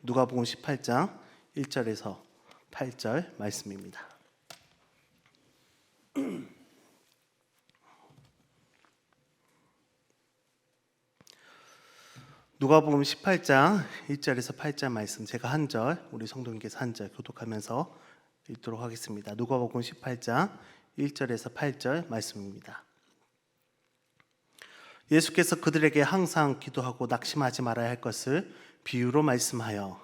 누가복음 18장 1절에서 8절 말씀입니다. 누가복음 18장 1절에서 8절 말씀, 제가 한 절, 우리 성도님께서 한 절 교독하면서 읽도록 하겠습니다. 누가복음 18장 1절에서 8절 말씀입니다. 예수께서 그들에게 항상 기도하고 낙심하지 말아야 할 것을 비유로 말씀하여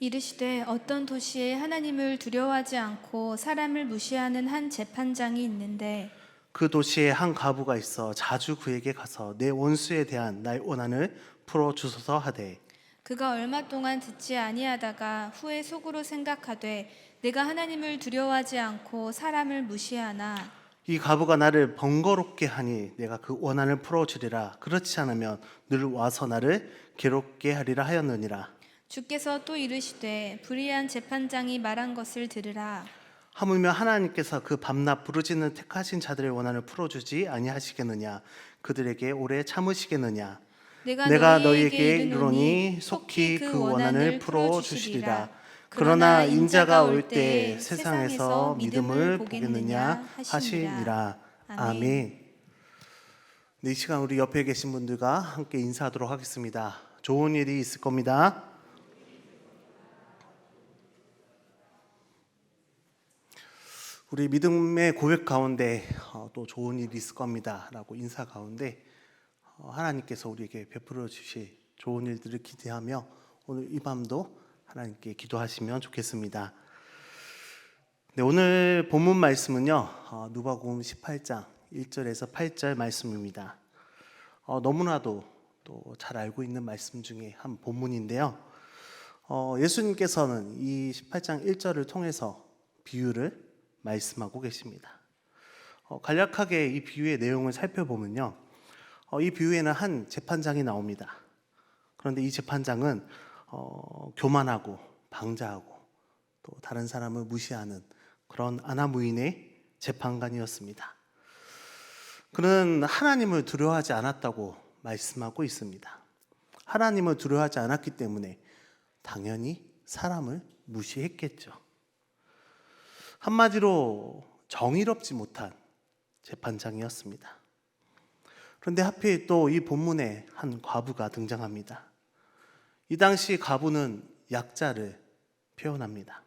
이르시되 어떤 도시에 하나님을 두려워하지 않고 사람을 무시하는 한 재판장이 있는데 그 도시에 한 과부가 있어 자주 그에게 가서 내 원수에 대한 나의 원한을 풀어 주소서 하되, 그가 얼마 동안 듣지 아니하다가 후에 속으로 생각하되 내가 하나님을 두려워하지 않고 사람을 무시하나 이 과부가 나를 번거롭게 하니 내가 그 원한을 풀어 주리라. 그렇지 않으면 늘 와서 나를 괴롭게 하리라 하였느니라. 주께서 또 이르시되 불의한 재판장이 말한 것을 들으라. 하물며 하나님께서 그 밤낮 부르짖는 택하신 자들의 원한을 풀어주지 아니하시겠느냐? 그들에게 오래 참으시겠느냐? 내가 너희에게 이르노니 속히 그 원한을 풀어주시리라. 그러나 인자가 올 때 세상에서 믿음을 보겠느냐 하시니라. 아멘. 네, 이 시간 우리 옆에 계신 분들과 함께 인사하도록 하겠습니다. 좋은 일이 있을 겁니다. 우리 믿음의 고백 가운데 또 좋은 일이 있을 겁니다 라고 인사 가운데 하나님께서 우리에게 베풀어 주실 좋은 일들을 기대하며 오늘 이 밤도 하나님께 기도하시면 좋겠습니다. 네, 오늘 본문 말씀은요, 누가복음 18장 1절에서 8절 말씀입니다. 너무나도 또 잘 알고 있는 말씀 중에 한 본문인데요, 예수님께서는 이 18장 1절을 통해서 비유를 말씀하고 계십니다. 간략하게 이 비유의 내용을 살펴보면요, 이 비유에는 한 재판장이 나옵니다. 그런데 이 재판장은 교만하고 방자하고 또 다른 사람을 무시하는 그런 아나무인의 재판관이었습니다. 그는 하나님을 두려워하지 않았다고 말씀하고 있습니다. 하나님을 두려워하지 않았기 때문에 당연히 사람을 무시했겠죠. 한마디로 정의롭지 못한 재판장이었습니다. 그런데 하필 또 이 본문에 한 과부가 등장합니다. 이 당시 과부는 약자를 표현합니다.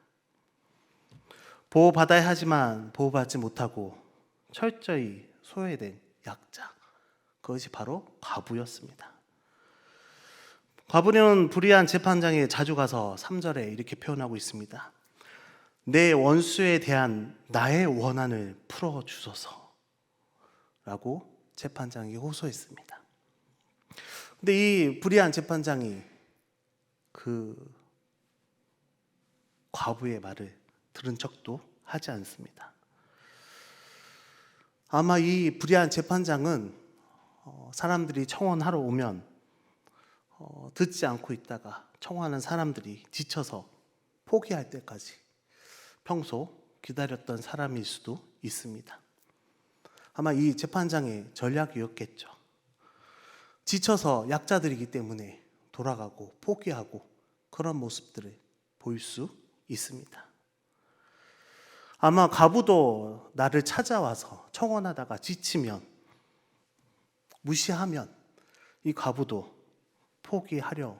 보호받아야 하지만 보호받지 못하고 철저히 소외된 약자, 그것이 바로 과부였습니다. 과부는 불의한 재판장에 자주 가서 3절에 이렇게 표현하고 있습니다. 내 원수에 대한 나의 원한을 풀어주소서 라고 재판장이 호소했습니다. 근데 이 불의한 재판장이 그 과부의 말을 들은 척도 하지 않습니다. 아마 이 불의한 재판장은 사람들이 청원하러 오면 듣지 않고 있다가 청원하는 사람들이 지쳐서 포기할 때까지 평소 기다렸던 사람일 수도 있습니다. 아마 이 재판장의 전략이었겠죠. 지쳐서 약자들이기 때문에 돌아가고 포기하고 그런 모습들을 볼 수 있습니다. 아마 과부도 나를 찾아와서 청원하다가 지치면, 무시하면 이 과부도 포기하려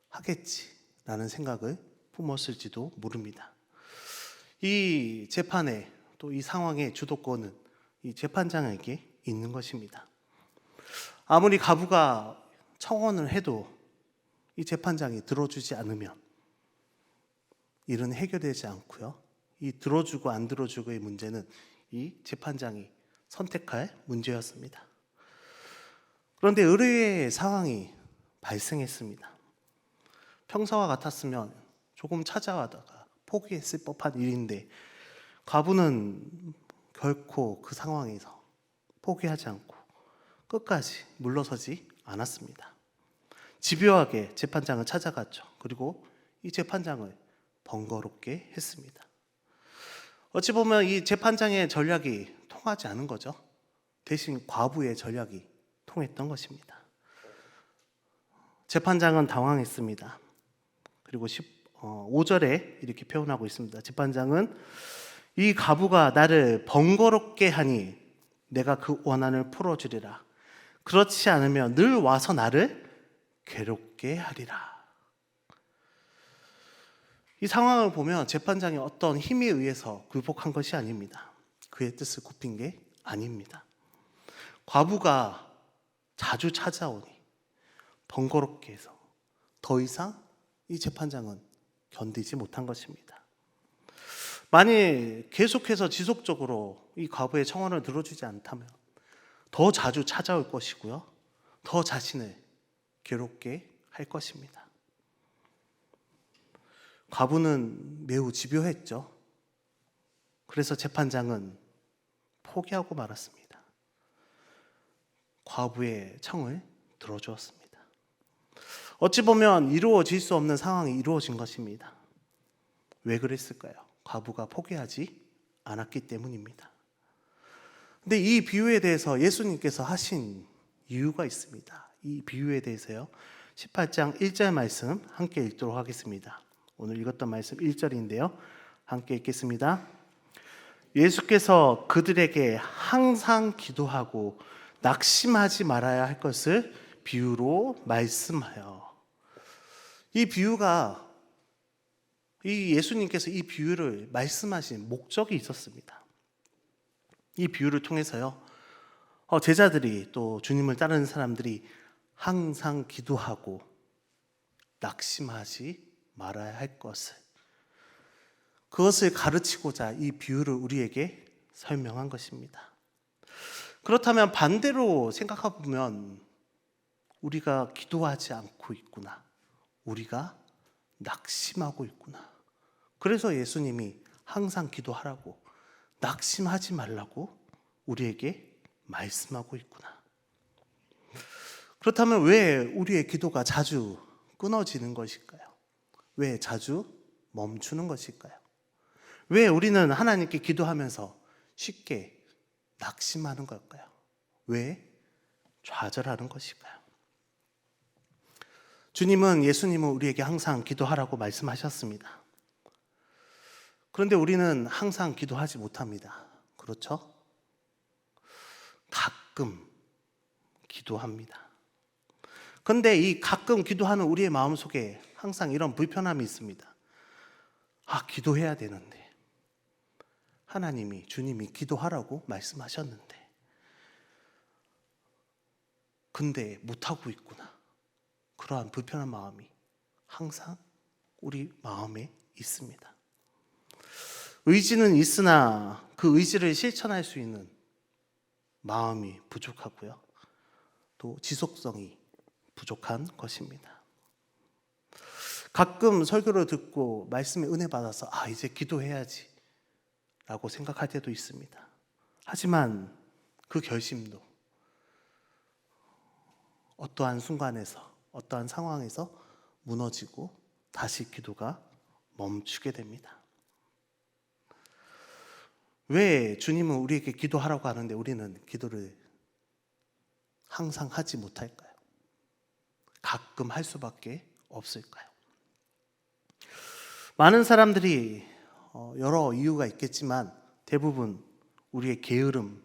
하겠지라는 생각을 품었을지도 모릅니다. 이 재판에 또 이 상황의 주도권은 이 재판장에게 있는 것입니다. 아무리 과부가 청원을 해도 이 재판장이 들어주지 않으면 일은 해결되지 않고요, 이 들어주고 안 들어주고의 문제는 이 재판장이 선택할 문제였습니다. 그런데 의뢰의 상황이 발생했습니다. 평소와 같았으면 조금 찾아와다가 포기했을 법한 일인데 과부는 결코 그 상황에서 포기하지 않고 끝까지 물러서지 않았습니다. 집요하게 재판장을 찾아갔죠. 그리고 이 재판장을 번거롭게 했습니다. 어찌 보면 이 재판장의 전략이 통하지 않은 거죠. 대신 과부의 전략이 통했던 것입니다. 재판장은 당황했습니다. 그리고 5절에 이렇게 표현하고 있습니다. 재판장은 이 과부가 나를 번거롭게 하니 내가 그 원한을 풀어주리라. 그렇지 않으면 늘 와서 나를 괴롭게 하리라. 이 상황을 보면 재판장이 어떤 힘에 의해서 굴복한 것이 아닙니다. 그의 뜻을 굽힌 게 아닙니다. 과부가 자주 찾아오니 번거롭게 해서 더 이상 이 재판장은 견디지 못한 것입니다. 만일 계속해서 지속적으로 이 과부의 청원을 들어주지 않다면 더 자주 찾아올 것이고요. 더 자신을 괴롭게 할 것입니다. 과부는 매우 집요했죠. 그래서 재판장은 포기하고 말았습니다. 과부의 청을 들어주었습니다. 어찌 보면 이루어질 수 없는 상황이 이루어진 것입니다. 왜 그랬을까요? 과부가 포기하지 않았기 때문입니다. 근데 이 비유에 대해서 예수님께서 하신 이유가 있습니다. 이 비유에 대해서요. 18장 1절 말씀 함께 읽도록 하겠습니다. 오늘 읽었던 말씀 1절인데요. 함께 읽겠습니다. 예수께서 그들에게 항상 기도하고 낙심하지 말아야 할 것을 비유로 말씀하여. 이 비유가 이 예수님께서 이 비유를 말씀하신 목적이 있었습니다. 이 비유를 통해서요. 제자들이 또 주님을 따르는 사람들이 항상 기도하고 낙심하지 말아야 할 것을, 그것을 가르치고자 이 비유를 우리에게 설명한 것입니다. 그렇다면 반대로 생각해 보면 우리가 기도하지 않고 있구나, 우리가 낙심하고 있구나. 그래서 예수님이 항상 기도하라고, 낙심하지 말라고 우리에게 말씀하고 있구나. 그렇다면 왜 우리의 기도가 자주 끊어지는 것일까요? 왜 자주 멈추는 것일까요? 왜 우리는 하나님께 기도하면서 쉽게 낙심하는 걸까요? 왜 좌절하는 것일까요? 예수님은 우리에게 항상 기도하라고 말씀하셨습니다. 그런데 우리는 항상 기도하지 못합니다. 그렇죠? 가끔 기도합니다. 그런데 이 가끔 기도하는 우리의 마음속에 항상 이런 불편함이 있습니다. 기도해야 되는데, 주님이 기도하라고 말씀하셨는데, 근데 못하고 있구나. 그러한 불편한 마음이 항상 우리 마음에 있습니다. 의지는 있으나 그 의지를 실천할 수 있는 마음이 부족하고요. 또 지속성이 부족한 것입니다. 가끔 설교를 듣고 말씀에 은혜 받아서 이제 기도해야지 라고 생각할 때도 있습니다. 하지만 그 결심도 어떠한 순간에서, 어떠한 상황에서 무너지고 다시 기도가 멈추게 됩니다. 왜 주님은 우리에게 기도하라고 하는데 우리는 기도를 항상 하지 못할까요? 가끔 할 수밖에 없을까요? 많은 사람들이 여러 이유가 있겠지만 대부분 우리의 게으름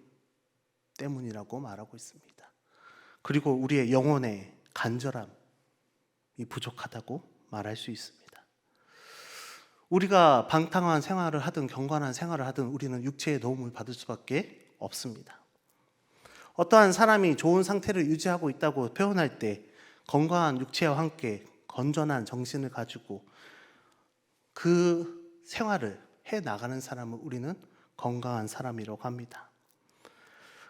때문이라고 말하고 있습니다. 그리고 우리의 영혼의 간절함이 부족하다고 말할 수 있습니다. 우리가 방탕한 생활을 하든 경건한 생활을 하든 우리는 육체의 도움을 받을 수밖에 없습니다. 어떠한 사람이 좋은 상태를 유지하고 있다고 표현할 때 건강한 육체와 함께 건전한 정신을 가지고 그 생활을 해나가는 사람을 우리는 건강한 사람이라고 합니다.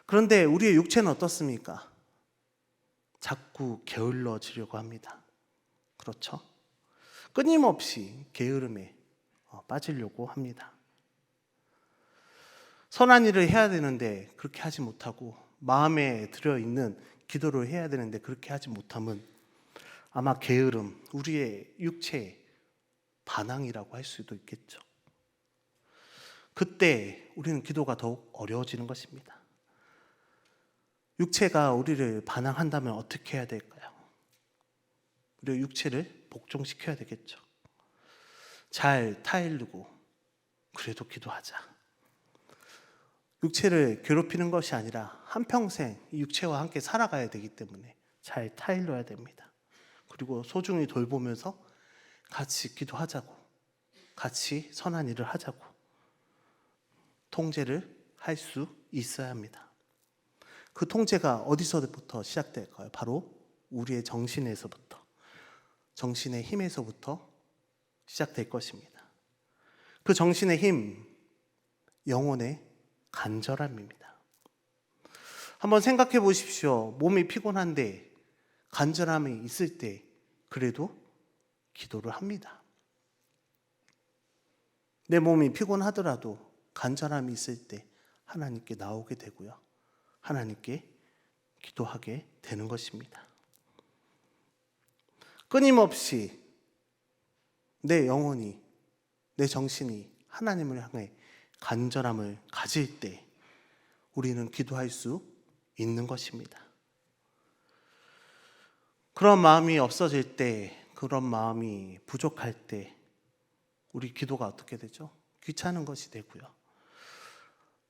그런데 우리의 육체는 어떻습니까? 자꾸 게을러지려고 합니다. 그렇죠? 끊임없이 게으름에 빠지려고 합니다. 선한 일을 해야 되는데 그렇게 하지 못하고 마음에 들어있는 기도를 해야 되는데 그렇게 하지 못함은 아마 게으름, 우리의 육체의 반항이라고 할 수도 있겠죠. 그때 우리는 기도가 더욱 어려워지는 것입니다. 육체가 우리를 반항한다면 어떻게 해야 될까요? 우리의 육체를 복종시켜야 되겠죠. 잘 타이르고 그래도 기도하자. 육체를 괴롭히는 것이 아니라 한평생 이 육체와 함께 살아가야 되기 때문에 잘 타일러야 됩니다. 그리고 소중히 돌보면서 같이 기도하자고, 같이 선한 일을 하자고 통제를 할 수 있어야 합니다. 그 통제가 어디서부터 시작될까요? 바로 우리의 정신에서부터, 정신의 힘에서부터 시작될 것입니다. 그 정신의 힘, 영혼의 간절함입니다. 한번 생각해 보십시오. 몸이 피곤한데 간절함이 있을 때 그래도 기도를 합니다. 내 몸이 피곤하더라도 간절함이 있을 때 하나님께 나오게 되고요. 하나님께 기도하게 되는 것입니다. 끊임없이 내 영혼이, 내 정신이 하나님을 향해 간절함을 가질 때 우리는 기도할 수 있는 것입니다. 그런 마음이 없어질 때, 그런 마음이 부족할 때 우리 기도가 어떻게 되죠? 귀찮은 것이 되고요.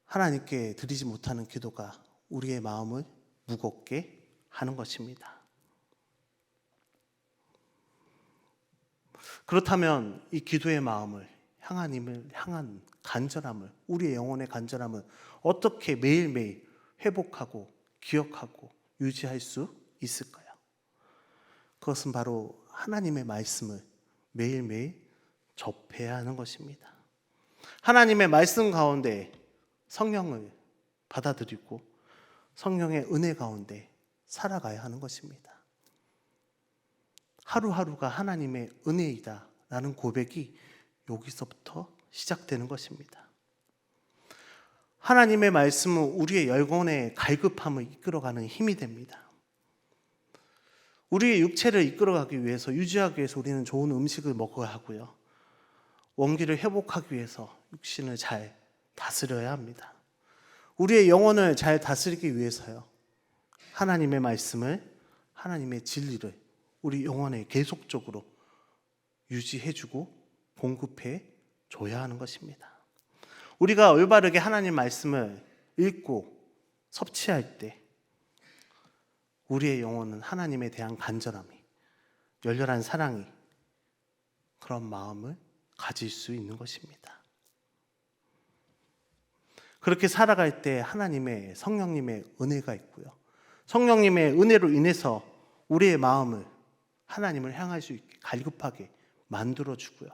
하나님께 드리지 못하는 기도가 우리의 마음을 무겁게 하는 것입니다. 그렇다면 이 기도의 마음을 하나님을 향한 간절함을, 우리의 영혼의 간절함을 어떻게 매일매일 회복하고 기억하고 유지할 수 있을까요? 그것은 바로 하나님의 말씀을 매일매일 접해야 하는 것입니다. 하나님의 말씀 가운데 성령을 받아들이고 성령의 은혜 가운데 살아가야 하는 것입니다. 하루하루가 하나님의 은혜이다 라는 고백이 여기서부터 시작되는 것입니다. 하나님의 말씀은 우리의 영혼의 갈급함을 이끌어가는 힘이 됩니다. 우리의 육체를 이끌어가기 위해서, 유지하기 위해서 우리는 좋은 음식을 먹어야 하고요. 원기를 회복하기 위해서 육신을 잘 다스려야 합니다. 우리의 영혼을 잘 다스리기 위해서요. 하나님의 말씀을, 하나님의 진리를 우리 영혼에 계속적으로 유지해주고 공급해 줘야 하는 것입니다. 우리가 올바르게 하나님 말씀을 읽고 섭취할 때 우리의 영혼은 하나님에 대한 간절함이, 열렬한 사랑이, 그런 마음을 가질 수 있는 것입니다. 그렇게 살아갈 때 하나님의, 성령님의 은혜가 있고요. 성령님의 은혜로 인해서 우리의 마음을 하나님을 향할 수 있게 갈급하게 만들어주고요.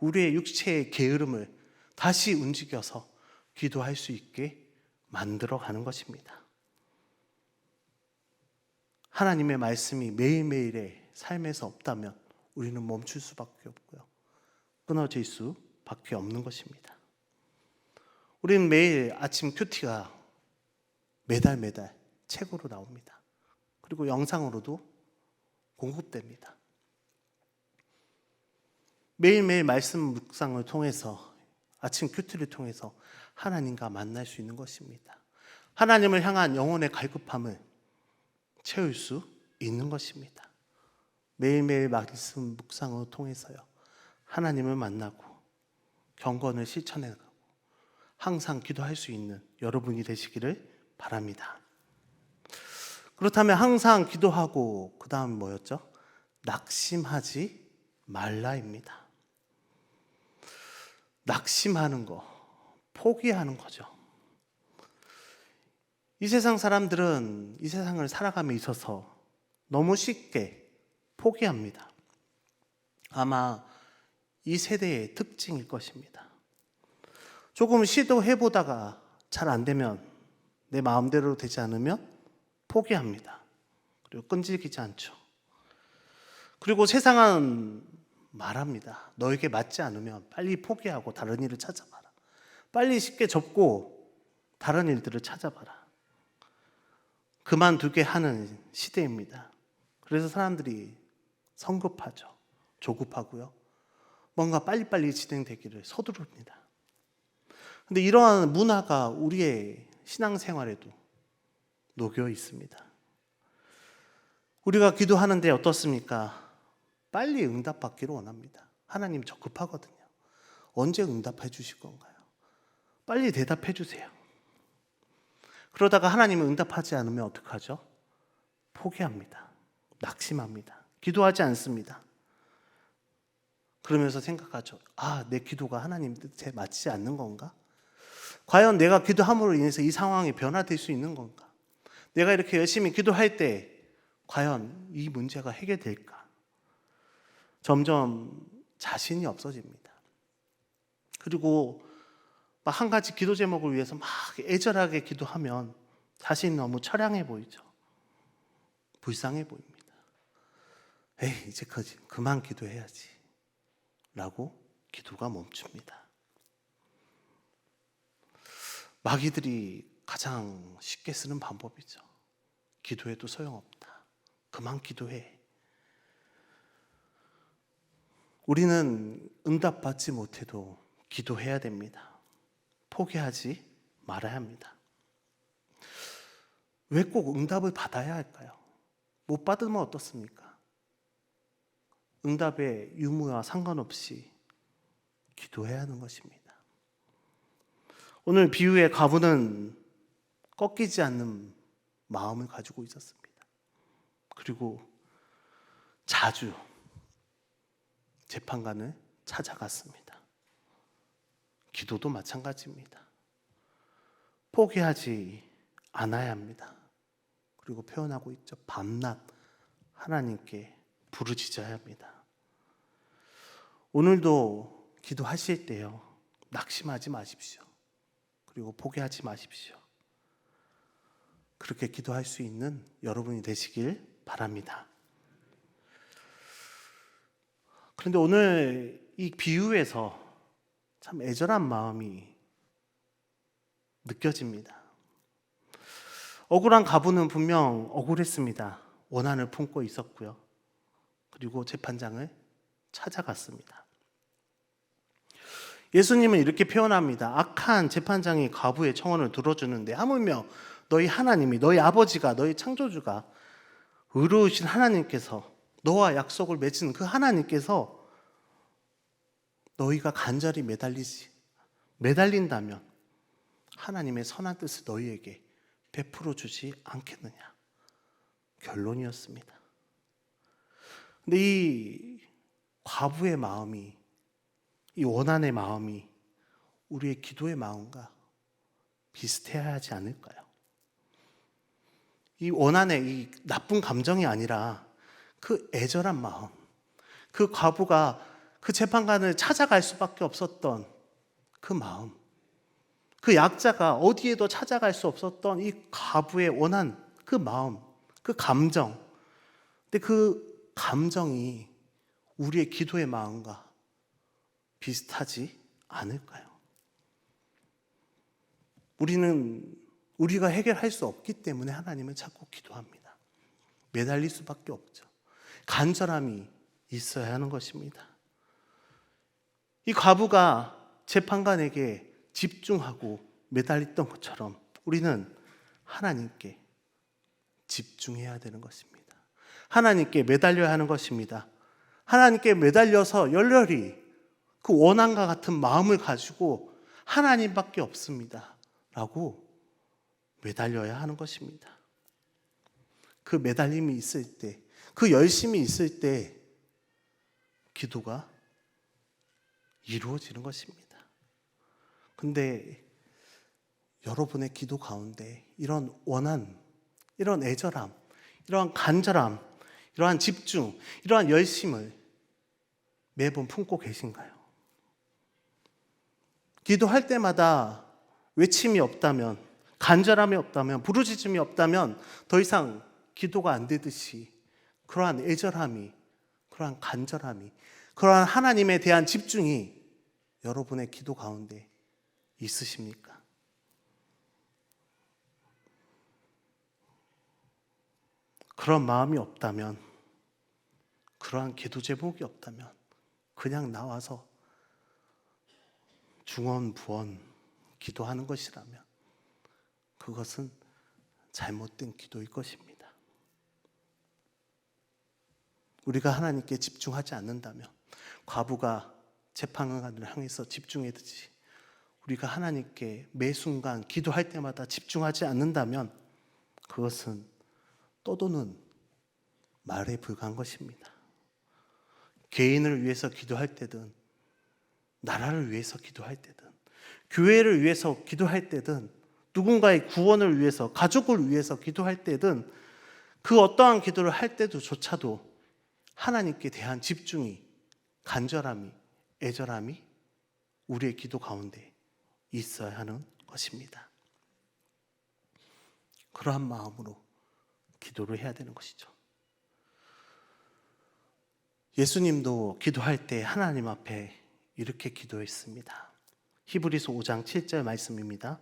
우리의 육체의 게으름을 다시 움직여서 기도할 수 있게 만들어가는 것입니다. 하나님의 말씀이 매일매일의 삶에서 없다면 우리는 멈출 수밖에 없고요. 끊어질 수밖에 없는 것입니다. 우리는 매일 아침 큐티가 매달 책으로 나옵니다. 그리고 영상으로도 공급됩니다. 매일매일 말씀 묵상을 통해서, 아침 큐티를 통해서 하나님과 만날 수 있는 것입니다. 하나님을 향한 영혼의 갈급함을 채울 수 있는 것입니다. 매일매일 말씀 묵상을 통해서요. 하나님을 만나고 경건을 실천해가고 항상 기도할 수 있는 여러분이 되시기를 바랍니다. 그렇다면 항상 기도하고 그 다음 뭐였죠? 낙심하지 말라입니다. 낙심하는 거, 포기하는 거죠. 이 세상 사람들은 이 세상을 살아감에 있어서 너무 쉽게 포기합니다. 아마 이 세대의 특징일 것입니다. 조금 시도해보다가 잘 안 되면, 내 마음대로 되지 않으면 포기합니다. 그리고 끈질기지 않죠. 그리고 세상은 말합니다. 너에게 맞지 않으면 빨리 포기하고 다른 일을 찾아봐라. 빨리 쉽게 접고 다른 일들을 찾아봐라. 그만두게 하는 시대입니다. 그래서 사람들이 성급하죠. 조급하고요. 뭔가 빨리빨리 진행되기를 서두릅니다. 근데 이러한 문화가 우리의 신앙생활에도 녹여 있습니다. 우리가 기도하는데 어떻습니까? 빨리 응답받기를 원합니다. 하나님 저 급하거든요. 언제 응답해 주실 건가요? 빨리 대답해 주세요. 그러다가 하나님은 응답하지 않으면 어떡하죠? 포기합니다. 낙심합니다. 기도하지 않습니다. 그러면서 생각하죠. 내 기도가 하나님 뜻에 맞지 않는 건가? 과연 내가 기도함으로 인해서 이 상황이 변화될 수 있는 건가? 내가 이렇게 열심히 기도할 때 과연 이 문제가 해결될까? 점점 자신이 없어집니다. 그리고 막 한 가지 기도 제목을 위해서 막 애절하게 기도하면 자신이 너무 처량해 보이죠. 불쌍해 보입니다. 이제 그만 기도해야지 라고 기도가 멈춥니다. 마귀들이 가장 쉽게 쓰는 방법이죠. 기도해도 소용없다. 그만 기도해. 우리는 응답받지 못해도 기도해야 됩니다. 포기하지 말아야 합니다. 왜 꼭 응답을 받아야 할까요? 못 받으면 어떻습니까? 응답의 유무와 상관없이 기도해야 하는 것입니다. 오늘 비유의 과부는 꺾이지 않는 마음을 가지고 있었습니다. 그리고 자주 재판관을 찾아갔습니다. 기도도 마찬가지입니다. 포기하지 않아야 합니다. 그리고 표현하고 있죠. 밤낮 하나님께 부르짖어야 합니다. 오늘도 기도하실 때요, 낙심하지 마십시오. 그리고 포기하지 마십시오. 그렇게 기도할 수 있는 여러분이 되시길 바랍니다. 그런데 오늘 이 비유에서 참 애절한 마음이 느껴집니다. 억울한 과부는 분명 억울했습니다. 원한을 품고 있었고요. 그리고 재판장을 찾아갔습니다. 예수님은 이렇게 표현합니다. 악한 재판장이 과부의 청원을 들어주는데 하물며 너희 하나님이, 너희 아버지가, 너희 창조주가, 의로우신 하나님께서, 너와 약속을 맺은 그 하나님께서 너희가 간절히 매달린다면 하나님의 선한 뜻을 너희에게 베풀어 주지 않겠느냐. 결론이었습니다. 근데 이 과부의 마음이, 이 원한의 마음이 우리의 기도의 마음과 비슷해야 하지 않을까요? 이 원한의 이 나쁜 감정이 아니라 그 애절한 마음, 그 과부가 그 재판관을 찾아갈 수밖에 없었던 그 마음, 그 약자가 어디에도 찾아갈 수 없었던 이 과부의 원한, 그 마음, 그 감정. 근데 그 감정이 우리의 기도의 마음과 비슷하지 않을까요? 우리가 해결할 수 없기 때문에 하나님은 자꾸 기도합니다. 매달릴 수밖에 없죠. 간절함이 있어야 하는 것입니다. 이 과부가 재판관에게 집중하고 매달렸던 것처럼 우리는 하나님께 집중해야 되는 것입니다. 하나님께 매달려야 하는 것입니다. 하나님께 매달려서 열렬히 그 원한과 같은 마음을 가지고 하나님밖에 없습니다 라고 매달려야 하는 것입니다. 그 매달림이 있을 때, 그 열심이 있을 때 기도가 이루어지는 것입니다. 근데 여러분의 기도 가운데 이런 원한, 이런 애절함, 이러한 간절함, 이러한 집중, 이러한 열심을 매번 품고 계신가요? 기도할 때마다 외침이 없다면, 간절함이 없다면, 부르짖음이 없다면 더 이상 기도가 안 되듯이 그러한 애절함이, 그러한 간절함이, 그러한 하나님에 대한 집중이 여러분의 기도 가운데 있으십니까? 그런 마음이 없다면, 그러한 기도 제목이 없다면 그냥 나와서 중언부언 기도하는 것이라면 그것은 잘못된 기도일 것입니다. 우리가 하나님께 집중하지 않는다면 과부가 재판관을 향해서 집중해야지, 우리가 하나님께 매 순간 기도할 때마다 집중하지 않는다면 그것은 떠도는 말에 불과한 것입니다. 개인을 위해서 기도할 때든, 나라를 위해서 기도할 때든, 교회를 위해서 기도할 때든, 누군가의 구원을 위해서, 가족을 위해서 기도할 때든, 그 어떠한 기도를 할 때조차도 하나님께 대한 집중이, 간절함이, 애절함이 우리의 기도 가운데 있어야 하는 것입니다. 그러한 마음으로 기도를 해야 되는 것이죠. 예수님도 기도할 때 하나님 앞에 이렇게 기도했습니다. 히브리서 5장 7절 말씀입니다.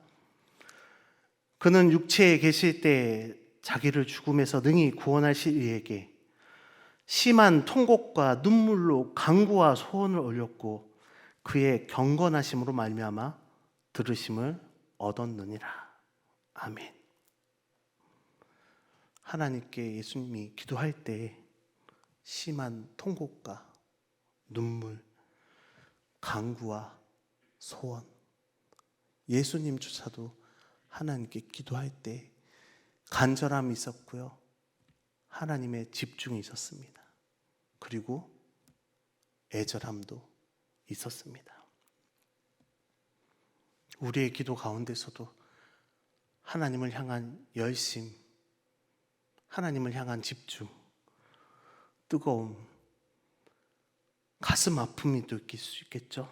그는 육체에 계실 때 자기를 죽음에서 능히 구원하실 이에게 심한 통곡과 눈물로 간구와 소원을 올렸고 그의 경건하심으로 말미암아 들으심을 얻었느니라. 아멘. 하나님께 예수님이 기도할 때 심한 통곡과 눈물, 간구와 소원, 예수님조차도 하나님께 기도할 때 간절함이 있었고요, 하나님의 집중이 있었습니다. 그리고 애절함도 있었습니다. 우리의 기도 가운데서도 하나님을 향한 열심, 하나님을 향한 집중, 뜨거움, 가슴 아픔이 또 있을 수 있겠죠.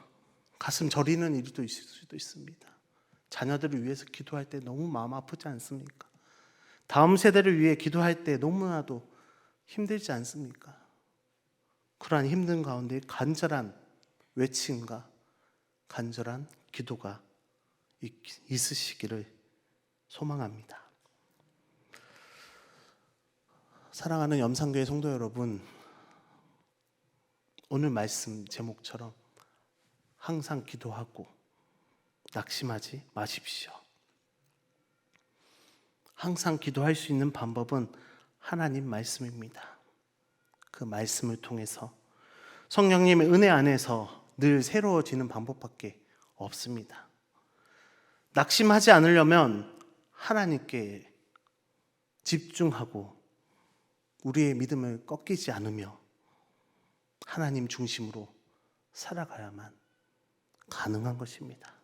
가슴 저리는 일이 또 있을 수도 있습니다. 자녀들을 위해서 기도할 때 너무 마음 아프지 않습니까? 다음 세대를 위해 기도할 때 너무나도 힘들지 않습니까? 그러한 힘든 가운데 간절한 외침과 간절한 기도가 있으시기를 소망합니다. 사랑하는 염산교회 성도 여러분, 오늘 말씀 제목처럼 항상 기도하고 낙심하지 마십시오. 항상 기도할 수 있는 방법은 하나님 말씀입니다. 그 말씀을 통해서 성령님의 은혜 안에서 늘 새로워지는 방법밖에 없습니다. 낙심하지 않으려면 하나님께 집중하고 우리의 믿음을 꺾이지 않으며 하나님 중심으로 살아가야만 가능한 것입니다.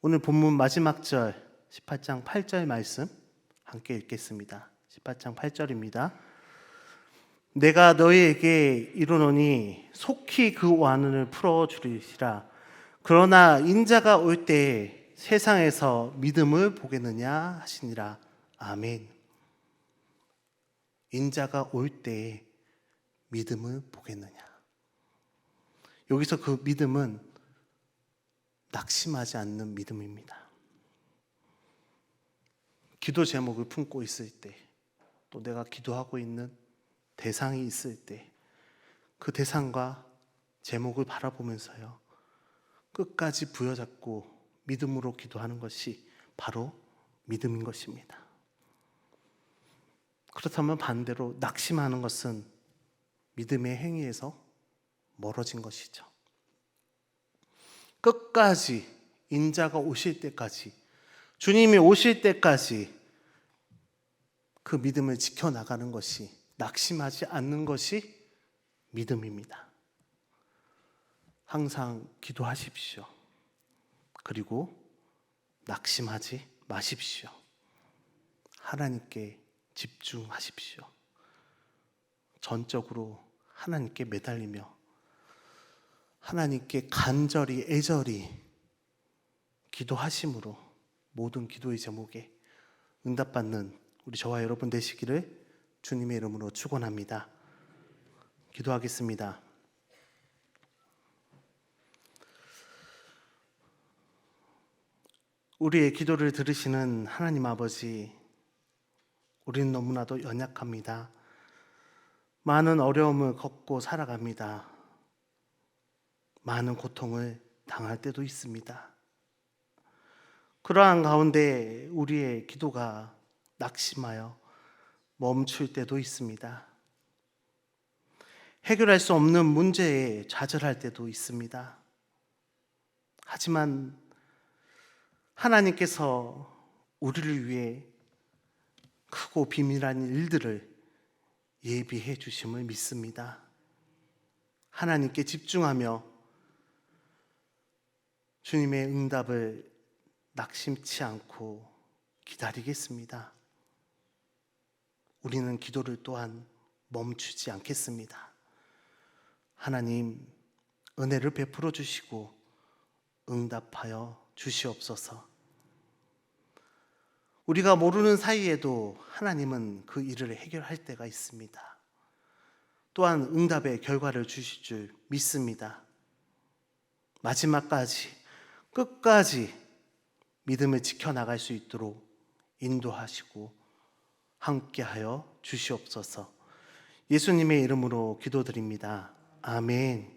오늘 본문 마지막 절 18장 8절 말씀 함께 읽겠습니다. 18장 8절입니다. 내가 너희에게 이르노니 속히 그 완을 풀어주리시라. 그러나 인자가 올 때에 세상에서 믿음을 보겠느냐 하시니라. 아멘. 인자가 올 때에 믿음을 보겠느냐. 여기서 그 믿음은 낙심하지 않는 믿음입니다. 기도 제목을 품고 있을 때, 또 내가 기도하고 있는 대상이 있을 때 그 대상과 제목을 바라보면서요, 끝까지 부여잡고 믿음으로 기도하는 것이 바로 믿음인 것입니다. 그렇다면 반대로 낙심하는 것은 믿음의 행위에서 멀어진 것이죠. 끝까지 인자가 오실 때까지, 주님이 오실 때까지 그 믿음을 지켜나가는 것이, 낙심하지 않는 것이 믿음입니다. 항상 기도하십시오. 그리고 낙심하지 마십시오. 하나님께 집중하십시오. 전적으로 하나님께 매달리며 하나님께 간절히 애절히 기도하심으로 모든 기도의 제목에 응답받는 우리 저와 여러분 되시기를 주님의 이름으로 축원합니다. 기도하겠습니다. 우리의 기도를 들으시는 하나님 아버지, 우리는 너무나도 연약합니다. 많은 어려움을 겪고 살아갑니다. 많은 고통을 당할 때도 있습니다. 그러한 가운데 우리의 기도가 낙심하여 멈출 때도 있습니다. 해결할 수 없는 문제에 좌절할 때도 있습니다. 하지만 하나님께서 우리를 위해 크고 비밀한 일들을 예비해 주심을 믿습니다. 하나님께 집중하며 주님의 응답을 낙심치 않고 기다리겠습니다. 우리는 기도를 또한 멈추지 않겠습니다. 하나님, 은혜를 베풀어 주시고 응답하여 주시옵소서. 우리가 모르는 사이에도 하나님은 그 일을 해결할 때가 있습니다. 또한 응답의 결과를 주실 줄 믿습니다. 마지막까지, 끝까지 믿음을 지켜나갈 수 있도록 인도하시고 함께하여 주시옵소서. 예수님의 이름으로 기도드립니다. 아멘.